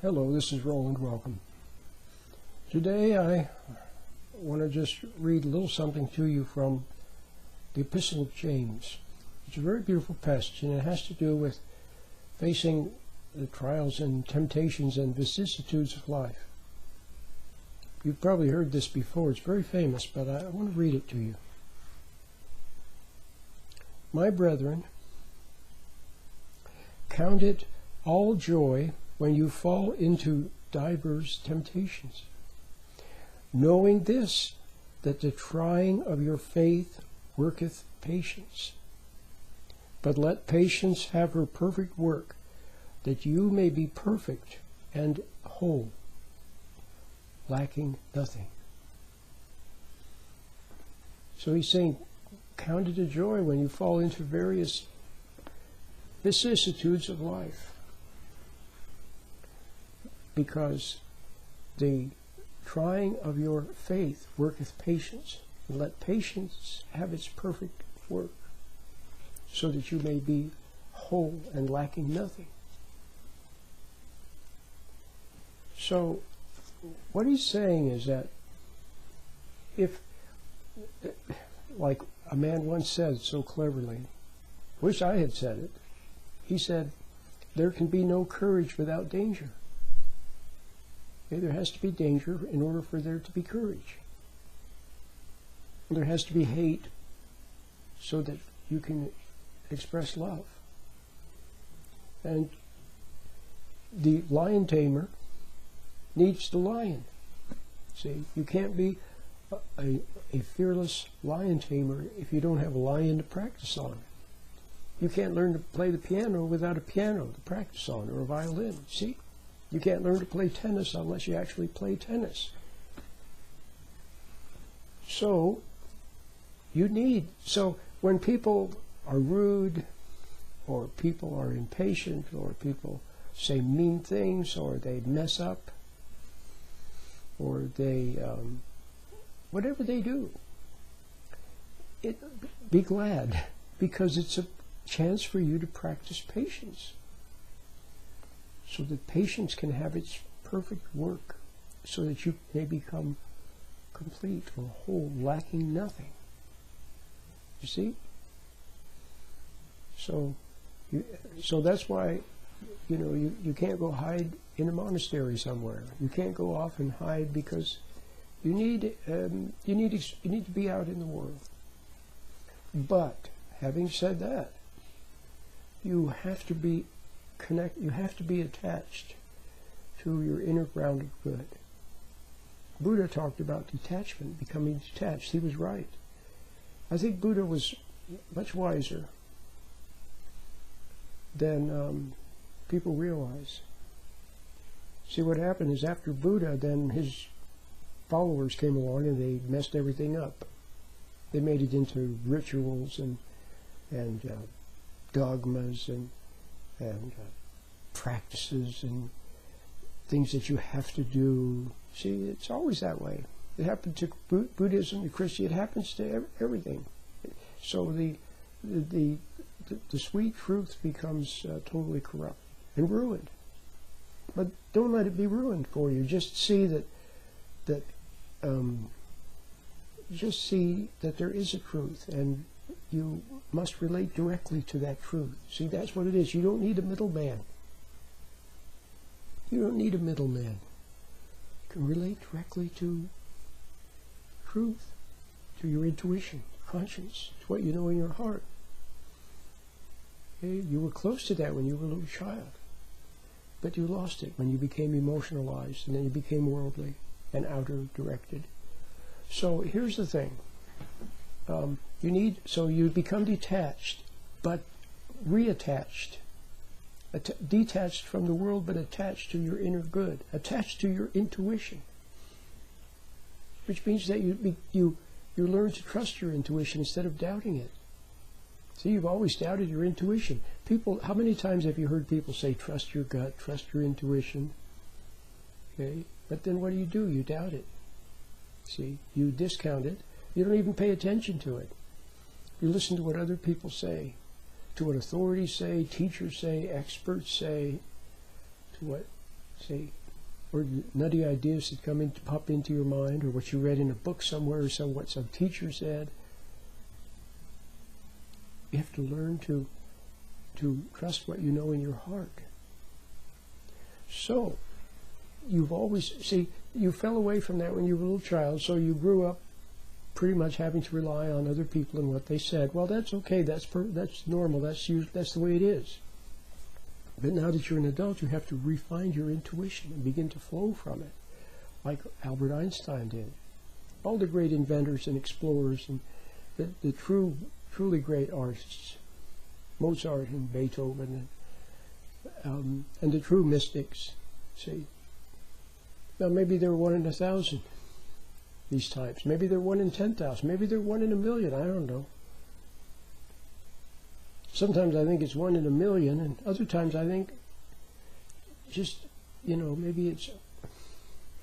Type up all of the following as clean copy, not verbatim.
Hello, this is Roland. Welcome. Today I want to just read a little something to you from the Epistle of James. It's a very beautiful passage, and it has to do with facing the trials and temptations and vicissitudes of life. You've probably heard this before. It's very famous, but I want to read it to you. My brethren, count it all joy when you fall into divers temptations, knowing this, that the trying of your faith worketh patience. But let patience have her perfect work, that you may be perfect and whole, lacking nothing. So he's saying, count it a joy when you fall into various vicissitudes of life, because the trying of your faith worketh patience. And let patience have its perfect work, so that you may be whole and lacking nothing. So what he's saying is that if, like a man once said so cleverly, wish I had said it, he said, there can be no courage without danger. Okay, there has to be danger in order for there to be courage. There has to be hate so that you can express love. And the lion tamer needs the lion. See, you can't be a fearless lion tamer if you don't have a lion to practice on. You can't learn to play the piano without a piano to practice on, or a violin. See? You can't learn to play tennis unless you actually play tennis. So when people are rude, or people are impatient, or people say mean things, or they mess up, or they, whatever they do, be glad, because it's a chance for you to practice patience, so that patience can have its perfect work, so that you may become complete or whole, lacking nothing. You see? So that's why, you can't go hide in a monastery somewhere. You can't go off and hide, because you need to be out in the world. But having said that, you have to be attached to your inner ground of good. Buddha talked about detachment, becoming detached. He was right. I think Buddha was much wiser than people realize. See, what happened is, after Buddha, then his followers came along and they messed everything up. They made it into rituals and dogmas and practices and things that you have to do. See, it's always that way. It happened to Buddhism, to Christianity. It happens to everything. So the sweet truth becomes totally corrupt and ruined. But don't let it be ruined for you. Just see that there is a truth, and you must relate directly to that truth. See, that's what it is. You don't need a middleman. You don't need a middleman. You can relate directly to truth, to your intuition, conscience, to what you know in your heart. Okay? You were close to that when you were a little child, but you lost it when you became emotionalized, and then you became worldly and outer directed. So here's the thing. You become detached, but reattached. Detached from the world, but attached to your inner good, attached to your intuition, which means that you learn to trust your intuition instead of doubting it. See, you've always doubted your intuition. How many times have you heard people say, trust your gut, trust your intuition? Okay, but then what do? You doubt it. See, you discount it. You don't even pay attention to it. You listen to what other people say, to what authorities say, teachers say, experts say, to what See? Or nutty ideas that pop into your mind, or what you read in a book somewhere, or what some teacher said. You have to learn to trust what you know in your heart. So, you've always, you fell away from that when you were a little child, so you grew up pretty much having to rely on other people and what they said. Well, that's okay, that's normal, that's the way it is. But now that you're an adult, you have to refine your intuition and begin to flow from it, like Albert Einstein did. All the great inventors and explorers and the truly great artists, Mozart and Beethoven, and the true mystics. See, now maybe they're 1 in 1,000 these times. Maybe they're 1 in 10,000. Maybe they're 1 in a million. I don't know. Sometimes I think it's 1 in a million, and other times I think just, maybe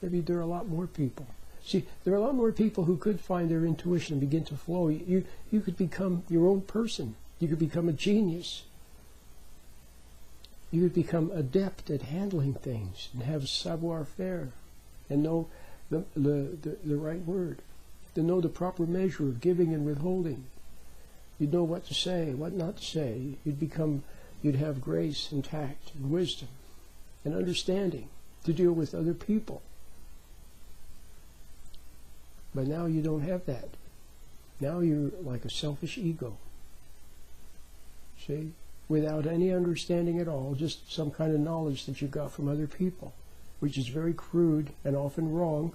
there are a lot more people. See, there are a lot more people who could find their intuition and begin to flow. You could become your own person. You could become a genius. You could become adept at handling things and have savoir-faire and know the right word, to know the proper measure of giving and withholding. You'd know what to say, what not to say. You'd have grace and tact and wisdom and understanding to deal with other people. But now you don't have that. Now you're like a selfish ego. See? Without any understanding at all, just some kind of knowledge that you got from other people, which is very crude and often wrong.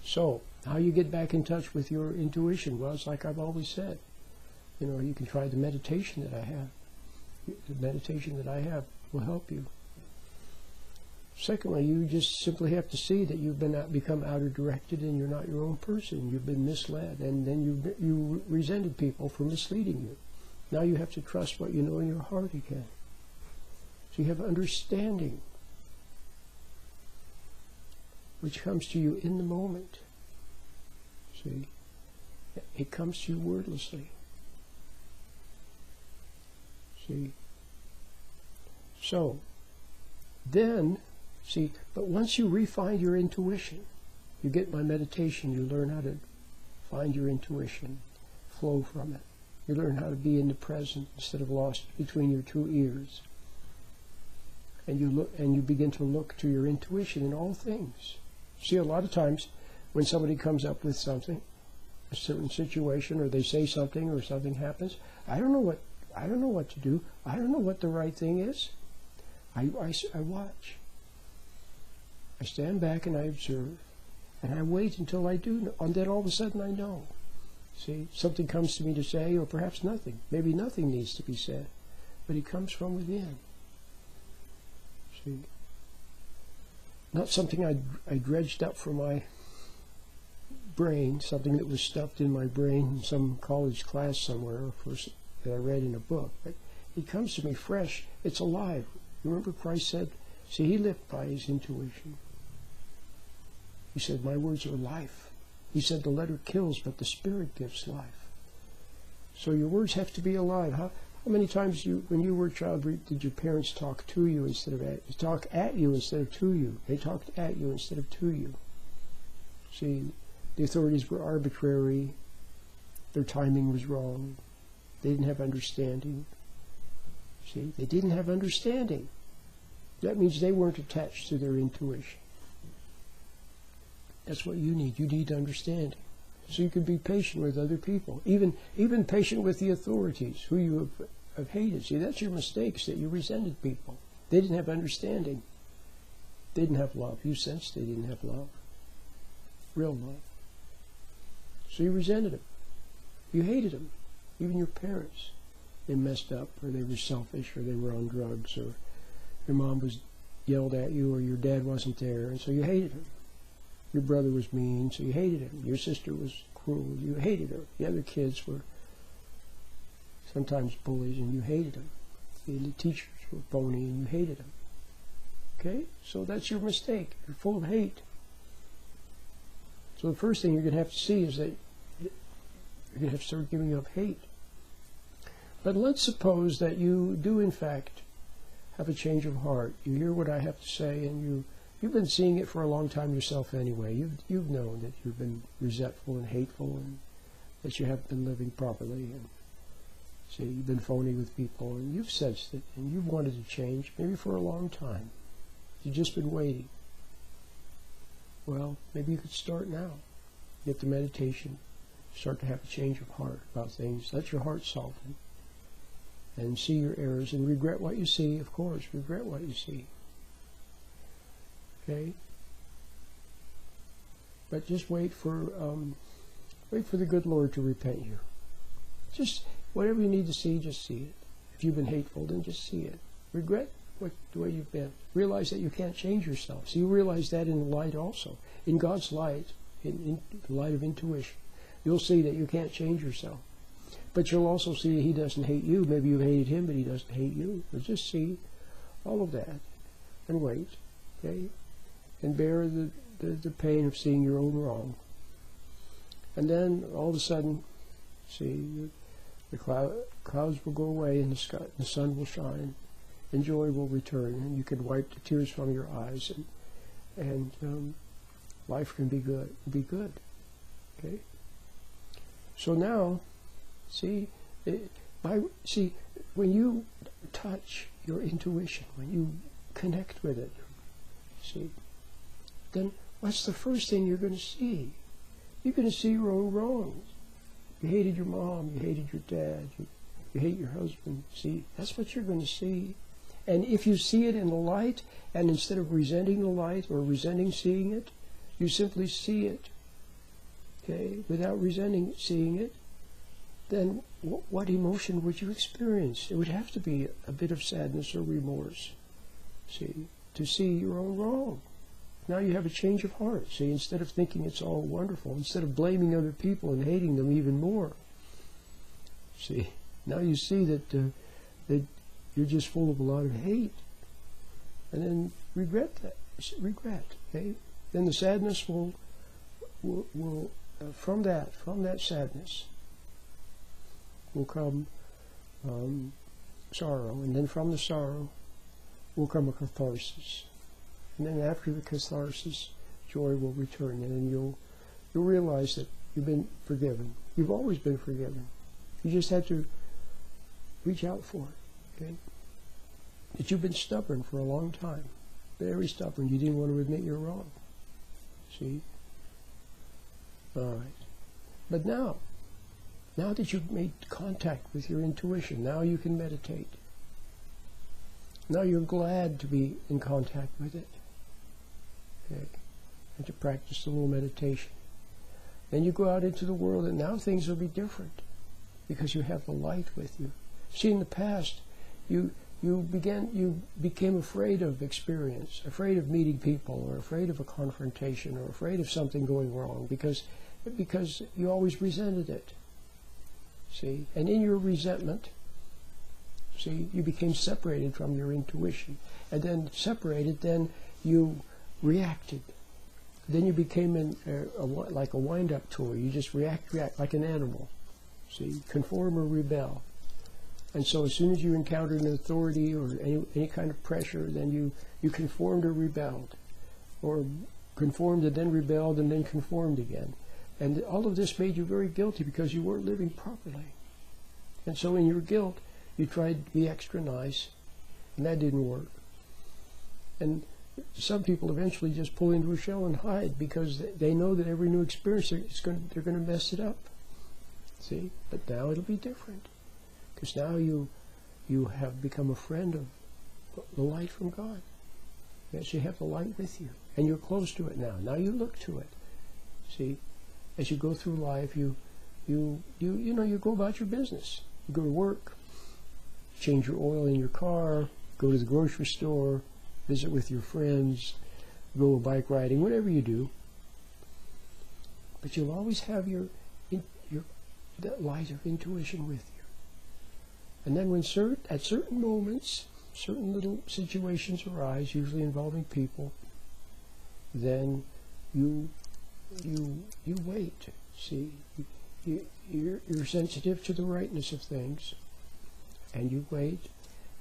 So, how you get back in touch with your intuition? Well, it's like I've always said. You can try the meditation that I have. The meditation that I have will help you. Secondly, you just simply have to see that you've become outer-directed and you're not your own person. You've been misled, and then you resented people for misleading you. Now you have to trust what you know in your heart again. So you have understanding, which comes to you in the moment. See? It comes to you wordlessly. See? So, then, but once you refine your intuition, you get my meditation, you learn how to find your intuition, flow from it. You learn how to be in the present instead of lost between your two ears. And you begin to look to your intuition in all things. See, a lot of times when somebody comes up with something, a certain situation, or they say something, or something happens, I don't know what to do. I don't know what the right thing is. I watch. I stand back and I observe, and I wait until I do know, and then all of a sudden I know. See, something comes to me to say, or perhaps nothing. Maybe nothing needs to be said, but it comes from within. See, not something I dredged up from my brain, something that was stuffed in my brain in some college class somewhere, that I read in a book. But it comes to me fresh. It's alive. Remember Christ said, see, he lived by his intuition. He said, my words are life. He said, the letter kills, but the spirit gives life. So your words have to be alive. How many times when you were a child, did your parents talk to you instead of talk at you instead of to you? They talked at you instead of to you. See, the authorities were arbitrary. Their timing was wrong. They didn't have understanding. See, they didn't have understanding. That means they weren't attached to their intuition. That's what you need. You need understanding. So you can be patient with other people. Even patient with the authorities who you have hated. See, that's your mistakes, that you resented people. They didn't have understanding. They didn't have love. You sensed they didn't have love. Real love. So you resented them. You hated them. Even your parents. They messed up, or they were selfish, or they were on drugs, or your mom was yelled at you, or your dad wasn't there, and so you hated him. Your brother was mean, so you hated him. Your sister was cruel, you hated her. The other kids were sometimes bullies, and you hated them. The teachers were phony, and you hated them. Okay? So that's your mistake. You're full of hate. So the first thing you're going to have to see is that you're going to have to start giving up hate. But let's suppose that you do, in fact, have a change of heart. You hear what I have to say, and you've been seeing it for a long time yourself anyway. You've known that you've been resentful and hateful, and that you haven't been living properly, and see, you've been phony with people, and you've sensed it, and you've wanted to change, maybe for a long time. You've just been waiting. Well, maybe you could start now. Get the meditation, start to have a change of heart about things. Let your heart soften, and see your errors, and regret what you see, of course, regret what you see. Okay? But just wait for the good Lord to repent you. Just whatever you need to see, just see it. If you've been hateful, then just see it. Regret the way you've been. Realize that you can't change yourself. So you realize that in the light also. In God's light, in the light of intuition, you'll see that you can't change yourself. But you'll also see that He doesn't hate you. Maybe you hated Him, but He doesn't hate you. But just see all of that and wait, okay? And bear the pain of seeing your own wrong. And then all of a sudden, see, the clouds will go away and the sun will shine, and joy will return, and you can wipe the tears from your eyes, and life can be good. Okay. So now, see, when you touch your intuition, when you connect with it, see, then what's the first thing you're going to see? You're going to see your own wrongs. You hated your mom, you hated your dad, you hate your husband. See, that's what you're going to see. And if you see it in the light, and instead of resenting the light or resenting seeing it, you simply see it, okay, without resenting seeing it, then what emotion would you experience? It would have to be a bit of sadness or remorse, see, to see your own wrong. Now you have a change of heart. See, instead of thinking it's all wonderful, instead of blaming other people and hating them even more, see, now you see that you're just full of a lot of hate, and then regret. Okay, then the sadness will from that sadness will come sorrow, and then from the sorrow will come a catharsis. And then after the catharsis, joy will return, and then you'll realize that you've been forgiven. You've always been forgiven. You just had to reach out for it. Okay? That you've been stubborn for a long time, very stubborn. You didn't want to admit you're wrong. See? All right. But now that you've made contact with your intuition, now you can meditate. Now you're glad to be in contact with it. Okay. And to practice a little meditation. Then you go out into the world, and now things will be different because you have the light with you. See, in the past, you became afraid of experience, afraid of meeting people, or afraid of a confrontation, or afraid of something going wrong because you always resented it. See, and in your resentment, see, you became separated from your intuition, and then separated, then you reacted. Then you became like a wind-up toy. You just react like an animal. See, conform or rebel. And so as soon as you encountered an authority or any kind of pressure, then you conformed or rebelled. Or conformed and then rebelled and then conformed again. And all of this made you very guilty because you weren't living properly. And so in your guilt, you tried to be extra nice, and that didn't work. And some people eventually just pull into a shell and hide because they know that every new experience they're going to mess it up. See? But now it'll be different. Because now you have become a friend of the light from God. Yes, you have the light with you, and you're close to it now. Now you look to it. See, as you go through life, you go about your business. You go to work, change your oil in your car, go to the grocery store, visit with your friends, go bike riding, whatever you do. But you'll always have that light of intuition with you. And then at certain moments, certain little situations arise, usually involving people, then you wait. See, you're sensitive to the rightness of things, and you wait,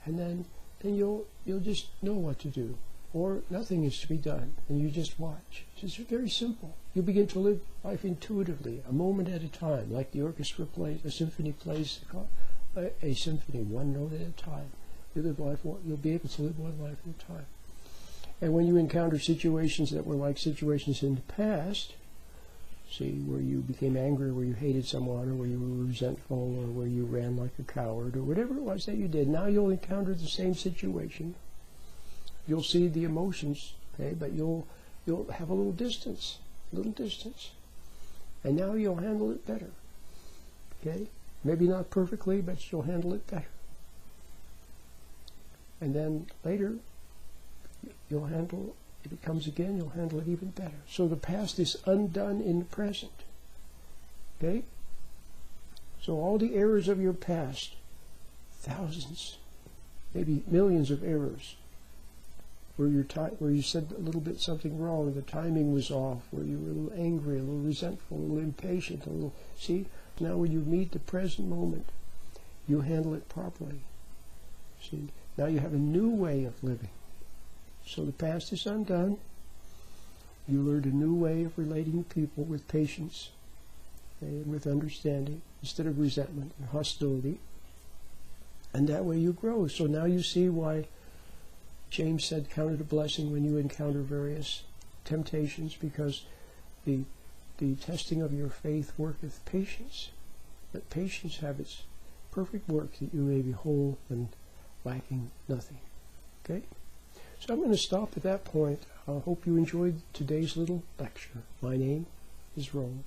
and then then you'll just know what to do. Or nothing is to be done, and you just watch. It's just very simple. You begin to live life intuitively, a moment at a time, like the orchestra plays, a symphony plays a symphony, one note at a time. You'll be able to live one life at a time. And when you encounter situations that were like situations in the past, see, where you became angry, where you hated someone, or where you were resentful, or where you ran like a coward, or whatever it was that you did, now you'll encounter the same situation. You'll see the emotions, okay, but you'll have a little distance, and now you'll handle it better, okay? Maybe not perfectly, but you'll handle it better. And then later, you'll handle, if it comes again, you'll handle it even better. So the past is undone in the present, okay? So all the errors of your past, thousands, maybe millions of errors, where you said a little bit something wrong, the timing was off, where you were a little angry, a little resentful, a little impatient, see? Now when you meet the present moment, you handle it properly. See? Now you have a new way of living. So the past is undone. You learned a new way of relating to people with patience and with understanding instead of resentment and hostility. And that way you grow. So now you see why James said, count it a blessing when you encounter various temptations, because the testing of your faith worketh patience. Let patience have its perfect work, that you may be whole and lacking nothing. Okay? So I'm going to stop at that point. I hope you enjoyed today's little lecture. My name is Roland.